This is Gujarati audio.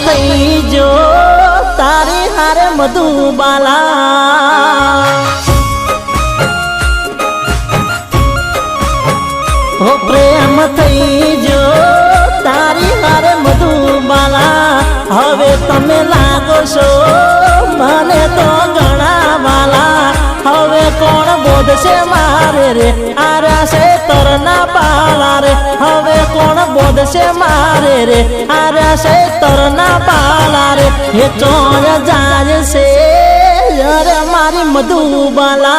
થઈ જો તારી હારે મધુબાલા હો પ્રેમ થઈ જો તારી હારે મધુબાલા હવે તમે લાગો છો મને તો ઘણા વાલા હવે કોણ બોધશે મારે રે આરા છે તરના પાલા રે હવે કોણ બોધશે મારે રે આરા છે તરના પાલા રે એ ચોર જાય છે અરે મારી મધુબાલા